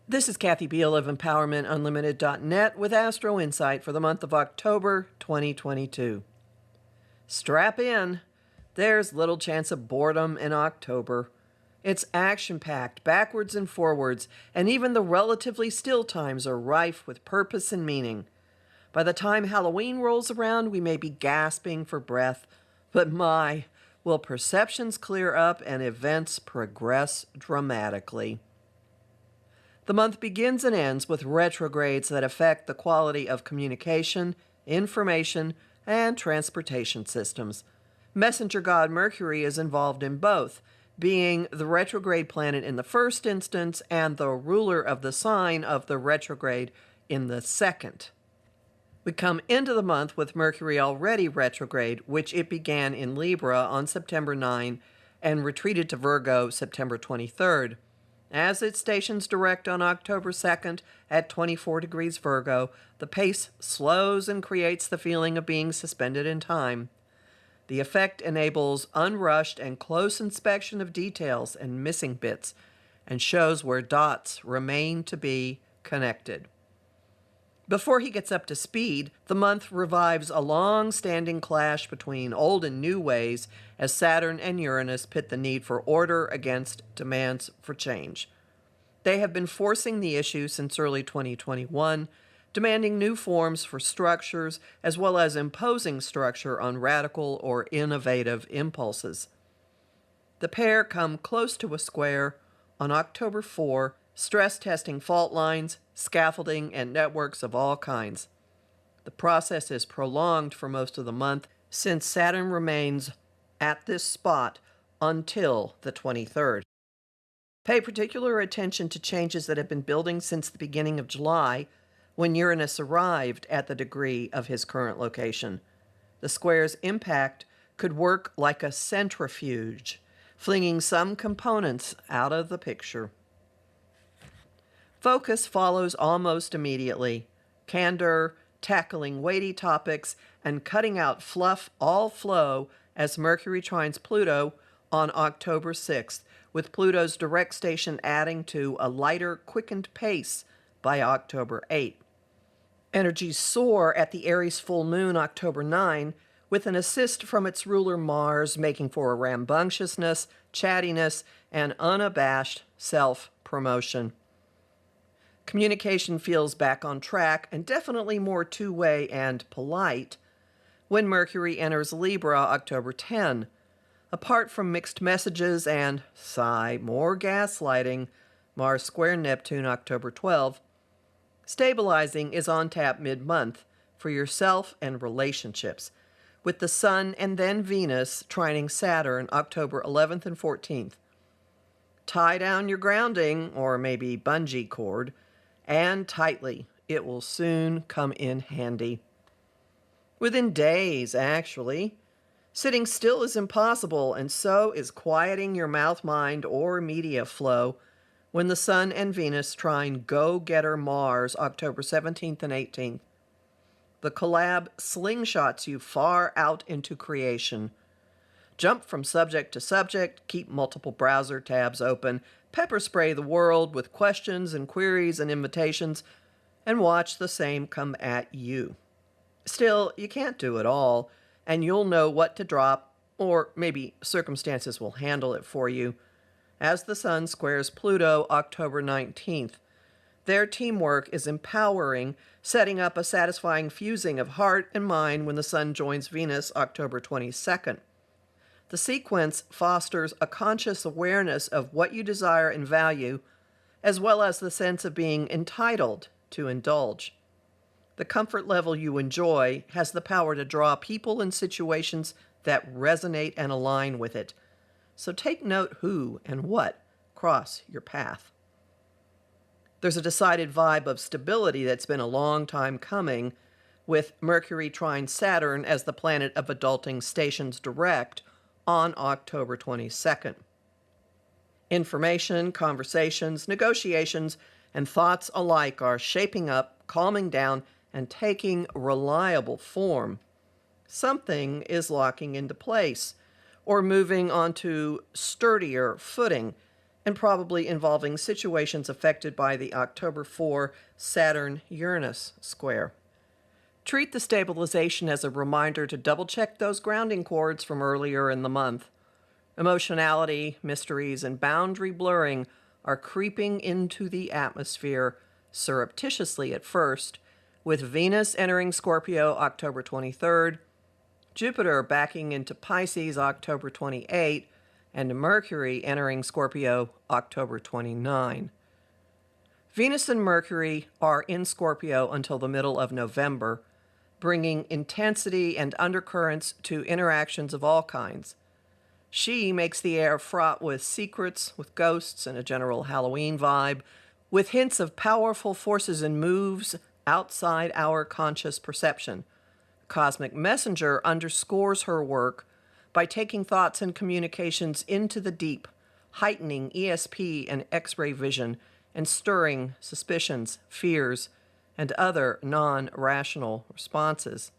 This is Kathy Biehl of EmpowermentUnlimited.net with Astro-Insight for the month of October 2022. Strap in. There's little chance of boredom in October. It's action-packed, backwards and forwards, and even the relatively still times are rife with purpose and meaning. By the time Halloween rolls around, we may be gasping for breath, but my, will perceptions clear up and events progress dramatically. The month begins and ends with retrogrades that affect the quality of communication, information, and transportation systems. Messenger god Mercury is involved in both, being the retrograde planet in the first instance and the ruler of the sign of the retrograde in the second. We come into the month with Mercury already retrograde, which it began in Libra on September 9 and retreated to Virgo September 23rd. As it stations direct on October 2nd at 24 degrees Virgo, the pace slows and creates the feeling of being suspended in time. The effect enables unrushed and close inspection of details and missing bits, and shows where dots remain to be connected. Before he gets up to speed, the month revives a long-standing clash between old and new ways as Saturn and Uranus pit the need for order against demands for change. They have been forcing the issue since early 2021, demanding new forms for structures as well as imposing structure on radical or innovative impulses. The pair come close to a square on October 4, stress-testing fault lines, scaffolding, and networks of all kinds. The process is prolonged for most of the month since Saturn remains at this spot until the 23rd. Pay particular attention to changes that have been building since the beginning of July, when Uranus arrived at the degree of his current location. The square's impact could work like a centrifuge, flinging some components out of the picture. Focus follows almost immediately. Candor, tackling weighty topics, and cutting out fluff all flow as Mercury trines Pluto on October 6th, with Pluto's direct station adding to a lighter, quickened pace by October 8th. Energies soar at the Aries full moon October 9, with an assist from its ruler Mars making for a rambunctiousness, chattiness, and unabashed self-promotion. Communication feels back on track and definitely more two-way and polite when Mercury enters Libra October 10. Apart from mixed messages and, sigh, more gaslighting, Mars square Neptune October 12, stabilizing is on tap mid-month for yourself and relationships, with the Sun and then Venus trining Saturn October 11th and 14th. Tie down your grounding, or maybe bungee cord, and tightly. It will soon come in handy. Within days, actually. Sitting still is impossible, and so is quieting your mouth, mind, or media flow when the Sun and Venus trine go-getter Mars October 17th and 18th. The collab slingshots you far out into creation. Jump from subject to subject, keep multiple browser tabs open, pepper spray the world with questions and queries and invitations, and watch the same come at you. Still, you can't do it all, and you'll know what to drop, or maybe circumstances will handle it for you, as the Sun squares Pluto October 19th. Their teamwork is empowering, setting up a satisfying fusing of heart and mind when the Sun joins Venus October 22nd. The sequence fosters a conscious awareness of what you desire and value, as well as the sense of being entitled to indulge. The comfort level you enjoy has the power to draw people and situations that resonate and align with it. So take note who and what cross your path. There's a decided vibe of stability that's been a long time coming, with Mercury trine Saturn as the planet of adulting stations direct on October 22nd. Information, conversations, negotiations, and thoughts alike are shaping up, calming down, and taking reliable form. Something is locking into place, or moving onto sturdier footing, and probably involving situations affected by the October 4 Saturn-Uranus square. Treat the stabilization as a reminder to double-check those grounding cords from earlier in the month. Emotionality, mysteries, and boundary blurring are creeping into the atmosphere, surreptitiously at first, with Venus entering Scorpio October 23rd, Jupiter backing into Pisces October 28, and Mercury entering Scorpio October 29. Venus and Mercury are in Scorpio until the middle of November, bringing intensity and undercurrents to interactions of all kinds. She makes the air fraught with secrets, with ghosts, and a general Halloween vibe, with hints of powerful forces and moves outside our conscious perception. Cosmic Messenger underscores her work by taking thoughts and communications into the deep, heightening ESP and X-ray vision, and stirring suspicions, fears, and other non-rational responses.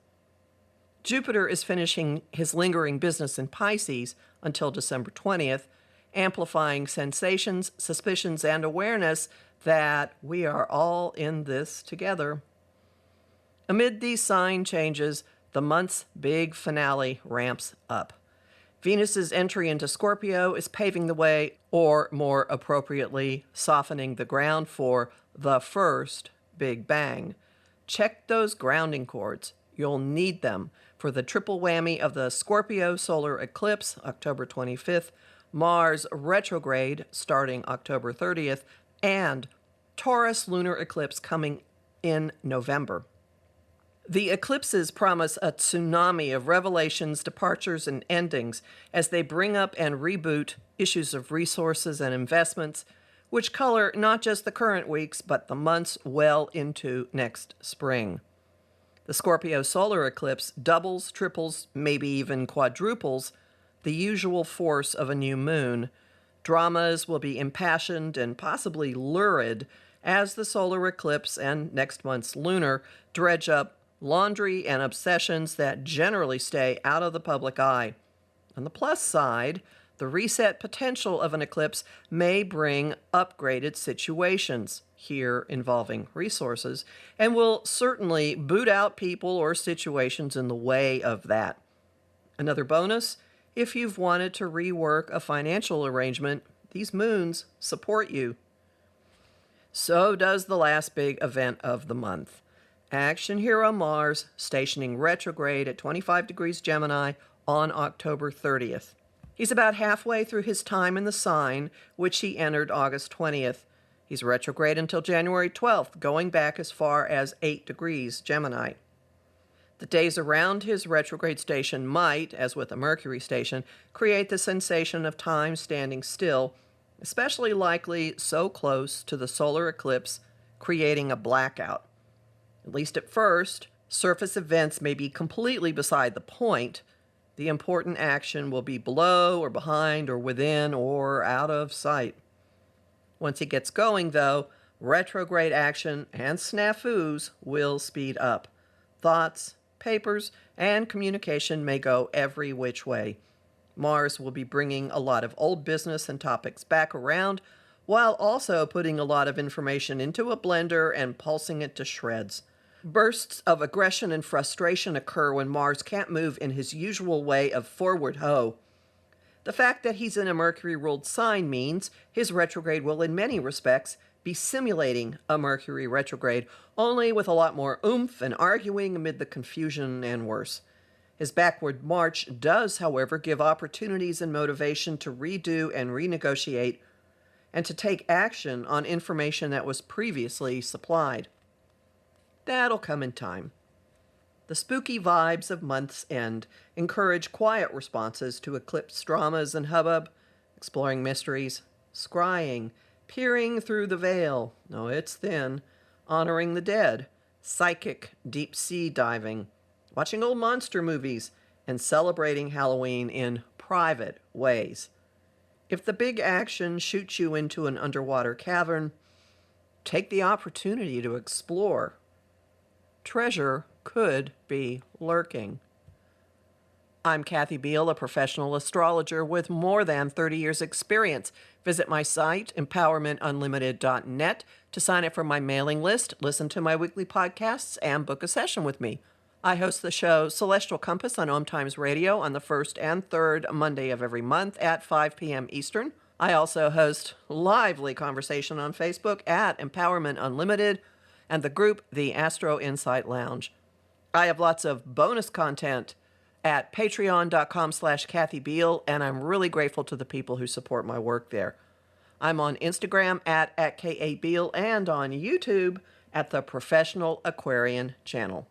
Jupiter is finishing his lingering business in Pisces until December 20th, amplifying sensations, suspicions, and awareness that we are all in this together. Amid these sign changes, the month's big finale ramps up. Venus's entry into Scorpio is paving the way, or more appropriately, softening the ground for the first Big Bang. Check those grounding cords. You'll need them for the triple whammy of the Scorpio solar eclipse, October 25th, Mars retrograde starting October 30th, and Taurus lunar eclipse coming in November. The eclipses promise a tsunami of revelations, departures, and endings as they bring up and reboot issues of resources and investments, which color not just the current weeks, but the months well into next spring. The Scorpio solar eclipse doubles, triples, maybe even quadruples the usual force of a new moon. Dramas will be impassioned and possibly lurid as the solar eclipse and next month's lunar dredge up laundry and obsessions that generally stay out of the public eye. On the plus side, the reset potential of an eclipse may bring upgraded situations, here involving resources, and will certainly boot out people or situations in the way of that. Another bonus, if you've wanted to rework a financial arrangement, these moons support you. So does the last big event of the month. Action hero Mars stationing retrograde at 25 degrees Gemini on October 30th. He's about halfway through his time in the sign, which he entered August 20th. He's retrograde until January 12th, going back as far as 8 degrees Gemini. The days around his retrograde station might, as with a Mercury station, create the sensation of time standing still, especially likely so close to the solar eclipse, creating a blackout. At least at first, surface events may be completely beside the point. The important action will be below or behind or within or out of sight. Once he gets going, though, retrograde action and snafus will speed up. Thoughts, papers, and communication may go every which way. Mars will be bringing a lot of old business and topics back around, while also putting a lot of information into a blender and pulsing it to shreds. Bursts of aggression and frustration occur when Mars can't move in his usual way of forward ho. The fact that he's in a Mercury-ruled sign means his retrograde will in many respects be simulating a Mercury retrograde, only with a lot more oomph and arguing amid the confusion and worse. His backward march does, however, give opportunities and motivation to redo and renegotiate and to take action on information that was previously supplied. That'll come in time. The spooky vibes of month's end encourage quiet responses to eclipse dramas and hubbub, exploring mysteries, scrying, peering through the veil, no, it's thin, honoring the dead, psychic deep sea diving, watching old monster movies, and celebrating Halloween in private ways. If the big action shoots you into an underwater cavern, take the opportunity to explore. Treasure could be lurking. I'm Kathy Biehl, a professional astrologer with more than 30 years' experience. Visit my site, empowermentunlimited.net, to sign up for my mailing list, listen to my weekly podcasts, and book a session with me. I host the show Celestial Compass on Om Times Radio on the first and third Monday of every month at 5 p.m. Eastern. I also host lively conversation on Facebook at Empowerment Unlimited and the group The Astro-Insight Lounge. I have lots of bonus content at patreon.com/Kathy Biehl, and I'm really grateful to the people who support my work there. I'm on Instagram at KA Biehl and on YouTube at the Professional Aquarian channel.